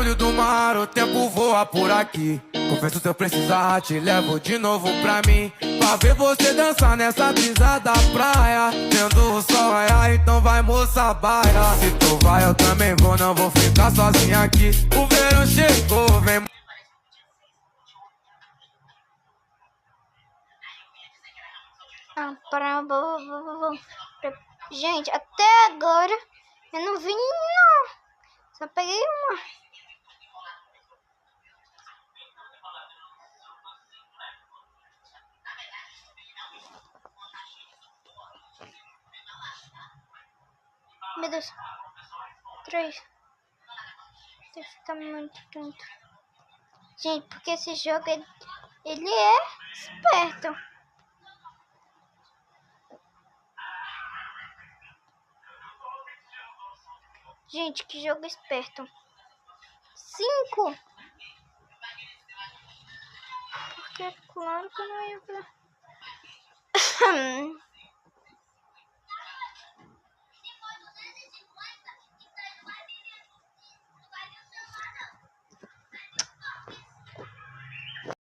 olho do mar, o tempo voa por aqui. Confesso, se eu precisar, te levo de novo pra mim, pra ver você dançar nessa brisa da praia. Vendo o sol raiar, então vai, moça, baila. Se tu vai, eu também vou, não vou ficar sozinha aqui. O verão chegou, vem. Gente, até agora eu não vi não. Só peguei uma. Meu Deus. 3. Tá muito tonto. Gente, porque esse jogo ele é esperto. Gente, que jogo esperto. 5. Porque claro que eu não ia.